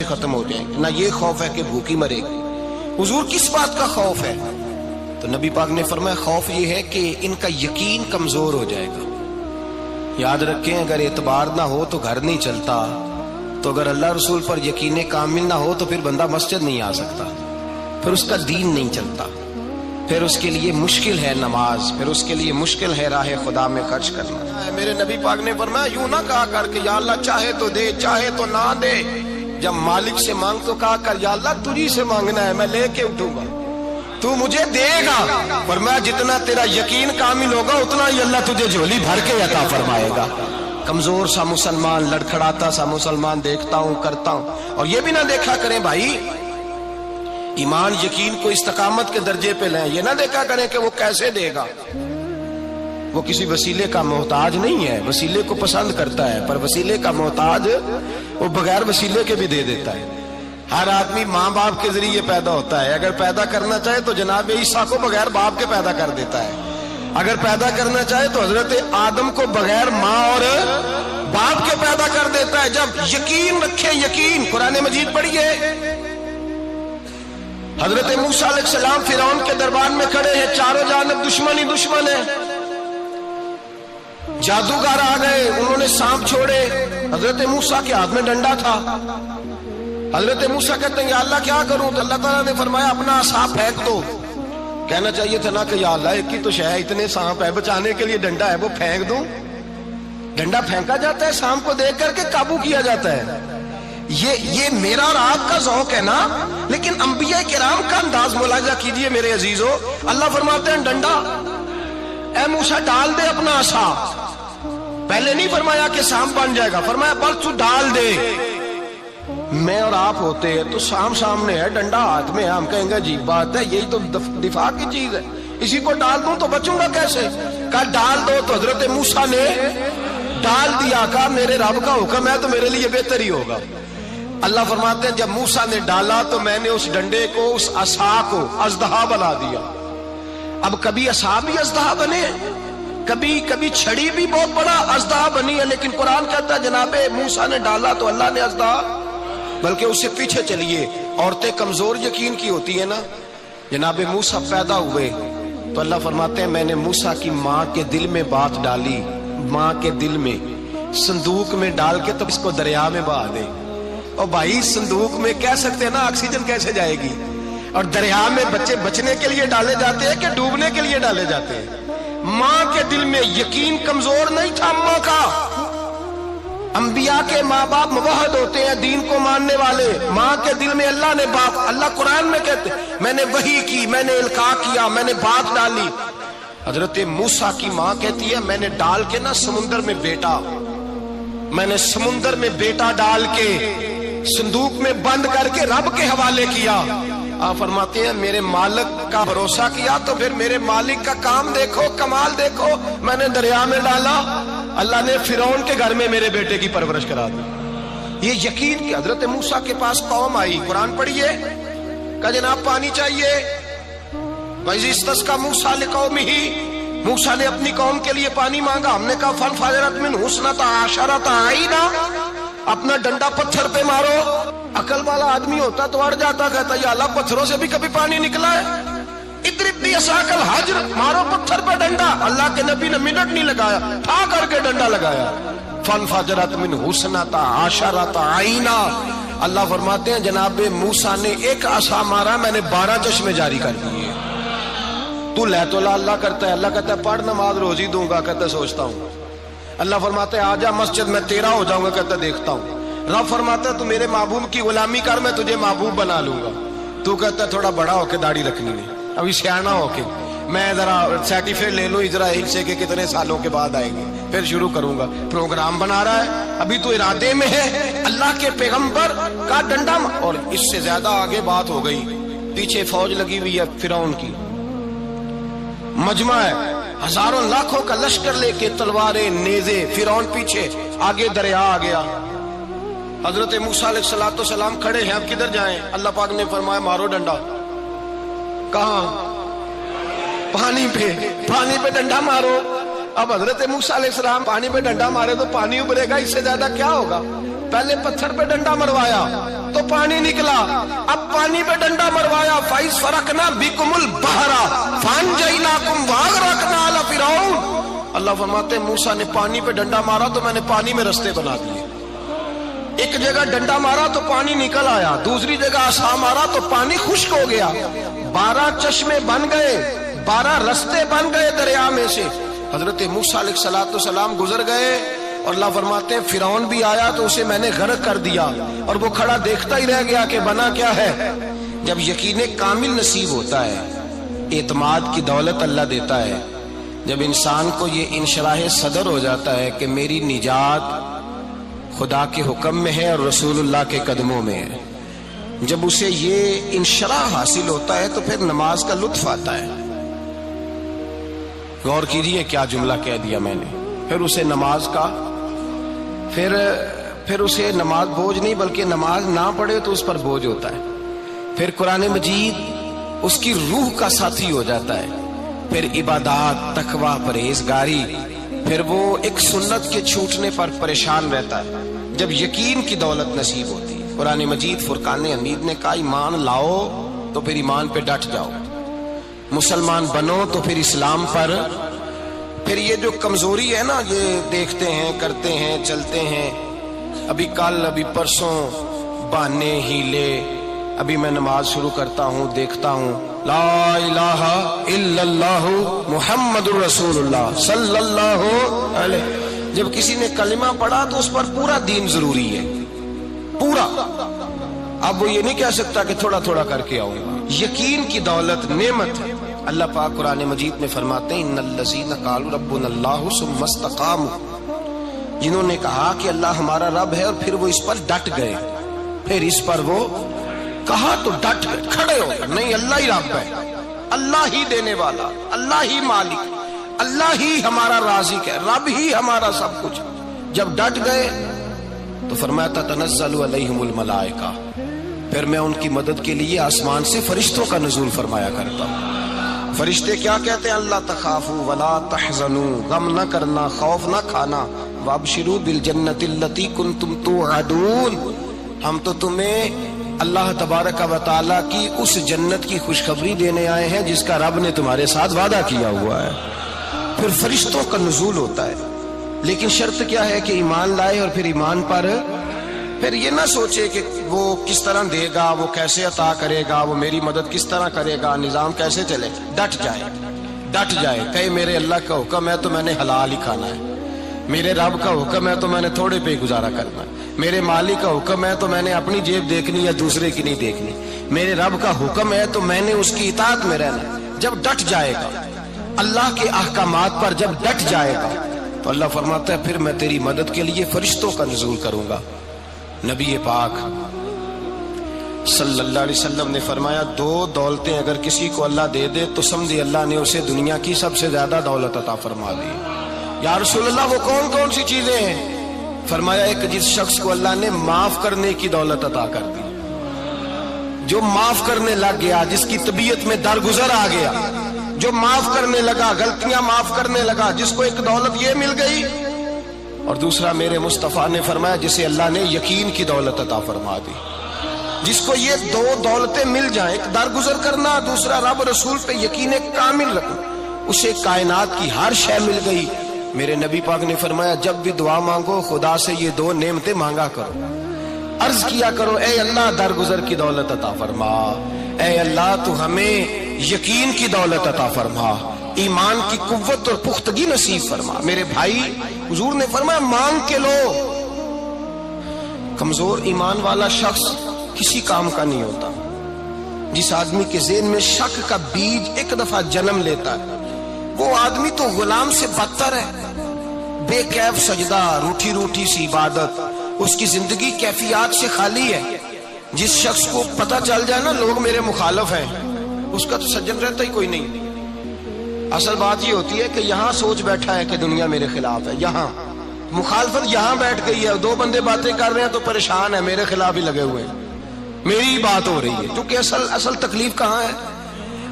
ختم ہو جائیں گے، نہ یہ خوف ہے کہ بھوکی مرے گی۔ حضور کس بات کا خوف ہے؟ تو نبی پاک نے فرمایا خوف یہ ہے کہ ان کا یقین کمزور ہو جائے گا۔ یاد رکھیں اگر اعتبار نہ ہو تو گھر نہیں چلتا، تو اگر اللہ رسول پر یقین کامل نہ ہو تو پھر بندہ مسجد نہیں آ سکتا، پھر اس کا دین نہیں چلتا، پھر اس کے لیے مشکل ہے نماز، پھر اس کے لیے مشکل ہے راہ خدا میں خرچ کرنا۔ میرے نبی پاک نے فرمایا یوں نہ کہا کر کہ یا اللہ چاہے تو دے چاہے تو نہ دے، جب مالک سے مانگ تو کہا کر یا اللہ تجھی سے مانگنا ہے، میں لے کے اٹھوں گا، تو مجھے دے گا۔ فرمایا جتنا تیرا یقین کامل ہوگا اتنا ہی اللہ تجھے جھولی بھر کے عطا فرمائے گا۔ کمزور سا مسلمان، لڑکھڑاتا سا مسلمان دیکھتا ہوں کرتا ہوں، اور یہ بھی نہ دیکھا کریں بھائی ایمان یقین کو استقامت کے درجے پہ لیں، یہ نہ دیکھا کریں کہ وہ کیسے دے گا، وہ کسی وسیلے کا محتاج نہیں ہے، وسیلے کو پسند کرتا ہے، پر وسیلے کا محتاج وہ بغیر وسیلے کے بھی دے دیتا ہے۔ ہر آدمی ماں باپ کے ذریعے پیدا ہوتا ہے، اگر پیدا کرنا چاہے تو جناب عیسیٰ کو بغیر باپ کے پیدا کر دیتا ہے، اگر پیدا کرنا چاہے تو حضرت آدم کو بغیر ماں اور باپ کے پیدا کر دیتا ہے۔ جب یقین رکھیں، یقین قرآن مجید پڑھیے، حضرت موسیٰ علیہ السلام فرعون کے دربار میں کھڑے ہیں، چاروں جانب دشمن ہی دشمن ہے، جادوگر آ گئے، انہوں نے سانپ چھوڑے، حضرت موسیٰ کے ہاتھ میں ڈنڈا تھا۔ حضرت موسیٰ کہتے ہیں یا اللہ کیا کروں؟ تو اللہ تعالیٰ نے فرمایا اپنا عصا پھینک دو۔ کہنا چاہیے تھا نا کہ یا اللہ ایک ہی تو شے ہے، اتنے سانپ ہے، بچانے کے لیے ڈنڈا ہے وہ پھینک دوں؟ ڈنڈا پھینکا جاتا ہے، سانپ کو دیکھ کر کے قابو کیا جاتا ہے۔ یہ میرا اور آپ کا ذوق ہے نا، لیکن انبیاء کرام کا انداز ملاحظہ کیجئے میرے عزیزو۔ اللہ فرماتے ہیں ڈنڈا، اے موسیٰ ڈال دے اپنا عصا۔ پہلے نہیں فرمایا کہ سانپ بن جائے گا، فرمایا بس تو ڈال دے۔ میں اور آپ ہوتے ہیں تو سام سامنے ہے، ڈنڈا ہاتھ میں ہے، ہم کہیں گے عجیب بات ہے، یہی تو دفاع کی چیز ہے، اسی کو ڈال دوں تو بچوں گا کیسے؟ کہا ڈال دو، تو حضرت موسیٰ نے ڈال دیا، کہا میرے رب کا حکم ہے تو میرے لیے بہتر ہی ہوگا۔ اللہ فرماتے ہیں جب موسیٰ نے ڈالا تو میں نے اس ڈنڈے کو، اس عصا کو اژدہا بنا دیا۔ اب کبھی عصا بھی اژدہا بنے، کبھی چھڑی بھی بہت بڑا اژدہا بنی ہے، لیکن قرآن کہتا ہے جناب موسیٰ نے ڈالا تو اللہ نے اژدہا، بلکہ اس سے پیچھے چلیے، عورتیں کمزور یقین کی ہوتی ہے نا۔ جناب موسیٰ پیدا ہوئے تو اللہ فرماتے ہیں میں نے موسیٰ کی ماں کے دل میں بات ڈالی، ماں کے دل میں، صندوق میں ڈال کے تو اس کو دریا میں بہا دے۔ اور بھائی صندوق میں کہہ سکتے ہیں نا آکسیجن کیسے جائے گی، اور دریا میں بچے بچنے کے لیے ڈالے جاتے ہیں کہ ڈوبنے کے لیے ڈالے جاتے ہیں؟ ماں کے دل میں یقین کمزور نہیں تھا ماں کا۔ انبیاء کے ماں باپ موحد ہوتے ہیں، دین کو ماننے والے، ماں کے دل میں اللہ نے باپ، اللہ قرآن میں کہتے میں نے وحی کی، میں نے القاء کیا، میں نے بات ڈالی۔ حضرت موسیٰ کی ماں کہتی ہے میں نے ڈال کے نا سمندر میں بیٹا، میں نے سمندر میں بیٹا ڈال کے صندوق میں بند کر کے رب کے حوالے کیا۔ آپ فرماتے ہیں میرے مالک کا بھروسہ کیا تو پھر میرے مالک کا کام دیکھو، کمال دیکھو، میں نے دریا میں ڈالا، اللہ نے فرعون کے گھر میں میرے بیٹے کی پرورش کرا دی۔ یہ یقین کہ حضرت موسیٰ کے پاس قوم آئی، قرآن پڑھیے، کہا جناب پانی چاہیے، وَإِذِ اسْتَسْقَىٰ مُوسَىٰ لِقَوْمِهِ، موسیٰ نے اپنی قوم کے لیے پانی مانگا، ہم نے کہا فَانْفَجَرَتْ مِنْهُ اثْنَتَا عَشَرَةَ عَيْنًا، اپنا ڈنڈا پتھر پہ مارو۔ عقل والا آدمی ہوتا تو اڑ جاتا، کہتا یا اللہ پتھروں سے بھی کبھی پانی نکلا ہے؟ اضرب بعصاک الحجر، مارو پتھر پہ ڈنڈا۔ اللہ کے نبی نے منٹ نہیں لگایا، تھا کر کے ڈنڈا لگایا، فانفجرت منہ اثنتا عشرۃ عینا۔ اللہ فرماتے ہیں جناب موسیٰ نے ایک عصا مارا، میں نے 12 چشمے جاری کر دیے۔ تو لے تو لا اللہ کرتا ہے، اللہ کہتا ہے پڑھ نماز روزی دوں گا، کہتا ہے سوچتا ہوں۔ اللہ فرماتا ہے آجا مسجد میں تیرا ہو جاؤں گا، کہتا ہے دیکھتا ہوں۔ رب فرماتا ہے تو میرے محبوب کی غلامی کر، میں تجھے محبوب بنا لوں گا۔ تو کہتا ہے تھوڑا بڑا ہو کے داڑھی رکھنی نہیں، ابھی سیانا ہو کے میں ذرا سرٹیفکیٹ لے لوں اسرائیل سے کہ کتنے سالوں کے بعد آئیں گے، پھر شروع کروں گا۔ پروگرام بنا رہا ہے، ابھی تو ارادے میں ہے اللہ کے پیغمبر کا ڈنڈا، اور اس سے زیادہ آگے بات ہو گئی۔ پیچھے فوج لگی ہوئی ہے فرعون کی، مجمع ہے، ہزاروں لاکھوں کا لشکر لے کے، تلواریں نیزے، فرعون پیچھے، آگے دریا آ گیا۔ حضرت موسیٰ علیہ السلام کھڑے ہیں، اب کدھر جائیں؟ اللہ پاک نے فرمایا مارو ڈنڈا۔ کہاں؟ پانی پہ ڈنڈا مارو۔ اب حضرت موسیٰ علیہ السلام پانی پہ ڈنڈا مارے تو پانی ابھرے گا، اس سے زیادہ کیا ہوگا؟ پہلے پتھر پہ ڈنڈا مروایا تو پانی نکلا، اب پانی پہ ڈنڈا مروایا، فَإِذْ فَرَقْنَا بِكُمُ الْبَحْرَ فَأَنْجَيْنَاكُمْ وَأَغْرَقْنَا آلَ فِرْعَوْنَ۔ اللہ فرماتے ہیں موسیٰ نے پانی پہ ڈنڈا مارا تو میں نے پانی میں رستے بنا دیے۔ ایک جگہ ڈنڈا مارا تو پانی نکل آیا، دوسری جگہ عصا مارا تو پانی خشک ہو گیا، 12 چشمے بن گئے، 12 رستے بن گئے دریا میں سے۔ حضرت موسیٰ علیہ السلام گزر گئے اور اللہ فرماتے ہیں فرعون بھی آیا تو اسے میں نے غرق کر دیا، اور وہ کھڑا دیکھتا ہی رہ گیا کہ بنا کیا ہے۔ جب یقین کامل نصیب ہوتا ہے، اعتماد کی دولت اللہ دیتا ہے، جب انسان کو یہ انشراح صدر ہو جاتا ہے کہ میری نجات خدا کے حکم میں ہے اور رسول اللہ کے قدموں میں ہے، جب اسے یہ انشراح حاصل ہوتا ہے تو پھر نماز کا لطف آتا ہے۔ غور کیجئے کیا جملہ کہہ دیا میں نے، پھر اسے نماز کا پھر اسے نماز بوجھ نہیں بلکہ نماز نہ پڑھے تو اس پر بوجھ ہوتا ہے، پھر قرآن مجید اس کی روح کا ساتھی ہو جاتا ہے، پھر عبادات، تقوی، پرہیزگاری، پھر وہ ایک سنت کے چھوٹنے پر پریشان رہتا ہے جب یقین کی دولت نصیب ہوتی ہے۔ قرآن مجید فرقان حمید نے کہا ایمان لاؤ تو پھر ایمان پہ ڈٹ جاؤ، مسلمان بنو تو پھر اسلام پر۔ پھر یہ جو کمزوری ہے نا، یہ دیکھتے ہیں، کرتے ہیں، چلتے ہیں، ابھی کل ابھی پرسوں بہانے ہیلے، ابھی میں نماز شروع کرتا ہوں دیکھتا ہوں لا الہ الا اللہ محمد الرسول اللہ صلی اللہ علیہ، جب کسی نے کلمہ پڑھا تو اس پر پورا دین ضروری ہے، پورا۔ اب وہ یہ نہیں کہہ سکتا کہ تھوڑا تھوڑا کر کے آؤں گا۔ یقین کی دولت نعمت ہے۔ اللہ پاک قرآن مجید میں فرماتے ہیں ان الذین قالوا ربنا اللہ ثم استقاموا، جنہوں نے کہا کہ اللہ ہمارا رب ہے اور پھر وہ اس پر ڈٹ گئے، پھر اس پر وہ کہا تو ڈٹ گئے، کھڑے ہو گئے، نہیں اللہ ہی رب ہے، اللہ ہی دینے والا، اللہ ہی مالک، اللہ ہی ہمارا رازق ہے، رب ہی ہمارا سب کچھ۔ جب ڈٹ گئے تو فرمایا تتنزل علیہم الملائکہ، پھر میں ان کی مدد کے لیے آسمان سے فرشتوں کا نزول فرمایا کرتا ہوں۔ فرشتے کیا کہتے ہیں؟ اللہ تخافوا ولا تحزنوا، غم نہ کرنا، خوف نہ کھانا، وابشروا بالجنۃ التی کنتم توعدون، ہم تو تمہیں اللہ تبارک و تعالیٰ کی اس جنت کی خوشخبری دینے آئے ہیں جس کا رب نے تمہارے ساتھ وعدہ کیا ہوا ہے۔ پھر فرشتوں کا نزول ہوتا ہے، لیکن شرط کیا ہے کہ ایمان لائے، اور پھر ایمان پر پھر یہ نہ سوچے کہ وہ کس طرح دے گا، وہ کیسے عطا کرے گا، وہ میری مدد کس طرح کرے گا، نظام کیسے چلے، ڈٹ جائے، کہے میرے اللہ کا حکم ہے تو میں نے حلال ہی کھانا ہے، میرے رب کا حکم ہے تو میں نے تھوڑے پہ گزارا کرنا ہے، میرے مالک کا حکم ہے تو میں نے اپنی جیب دیکھنی یا دوسرے کی نہیں دیکھنی، میرے رب کا حکم ہے تو میں نے اس کی اطاعت میں رہنا۔ جب ڈٹ جائے گا اللہ کے احکامات پر، جب ڈٹ جائے گا تو اللہ فرماتا ہے پھر میں تیری مدد کے لیے فرشتوں کا نزول کروں گا۔ نبی پاک صلی اللہ علیہ وسلم نے فرمایا 2 دولتیں اگر کسی کو اللہ دے دے تو سمجھے اللہ نے اسے دنیا کی سب سے زیادہ دولت عطا فرما دی۔ یا رسول اللہ وہ کون کون سی چیزیں ہیں؟ فرمایا ایک جس شخص کو اللہ نے معاف کرنے کی دولت عطا کر دی، جو معاف کرنے لگ گیا، جس کی طبیعت میں درگزر آ گیا، جو معاف کرنے لگا، غلطیاں معاف کرنے لگا، جس کو ایک دولت یہ مل گئی۔ اور دوسرا میرے مصطفیٰ نے فرمایا جسے اللہ نے یقین کی دولت عطا فرما دی، جس کو یہ 2 دولتیں مل جائیں، ایک درگزر کرنا، دوسرا رب رسول پہ یقین کامل رکھنا، اسے کائنات کی ہر شے مل گئی۔ میرے نبی پاک نے فرمایا جب بھی دعا مانگو خدا سے یہ 2 نعمتیں مانگا کرو، عرض کیا کرو اے اللہ درگزر کی دولت عطا فرما، اے اللہ تو ہمیں یقین کی دولت عطا فرما، ایمان کی قوت اور پختگی نصیب فرما۔ میرے بھائی حضور نے فرمایا مانگ کے لو۔ کمزور ایمان والا شخص کسی کام کا نہیں ہوتا۔ جس آدمی کے ذہن میں شک کا بیج ایک دفعہ جنم لیتا ہے وہ آدمی تو غلام سے بدتر ہے، بے کیف سجدہ، روٹھی روٹھی سی عبادت، اس کی زندگی کیفیات سے خالی ہے۔ جس شخص کو پتہ چل جائے نا لوگ میرے مخالف ہیں، اس کا تو سجن رہتا ہی کوئی نہیں۔ اصل بات یہ ہوتی ہے کہ یہاں سوچ بیٹھا ہے کہ دنیا میرے خلاف ہے، یہاں مخالفت یہاں بیٹھ گئی ہے، 2 بندے باتیں کر رہے ہیں تو پریشان ہے، میرے خلاف ہی لگے ہوئے ہیں، میری بات ہو رہی ہے، کیونکہ اصل تکلیف کہاں ہے؟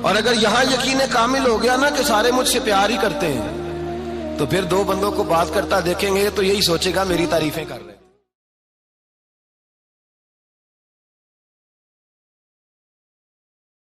اور اگر یہاں یقین کامل ہو گیا نا کہ سارے مجھ سے پیار ہی کرتے ہیں، تو پھر 2 بندوں کو بات کرتا دیکھیں گے تو یہی سوچے گا میری تعریفیں کر رہے ہیں۔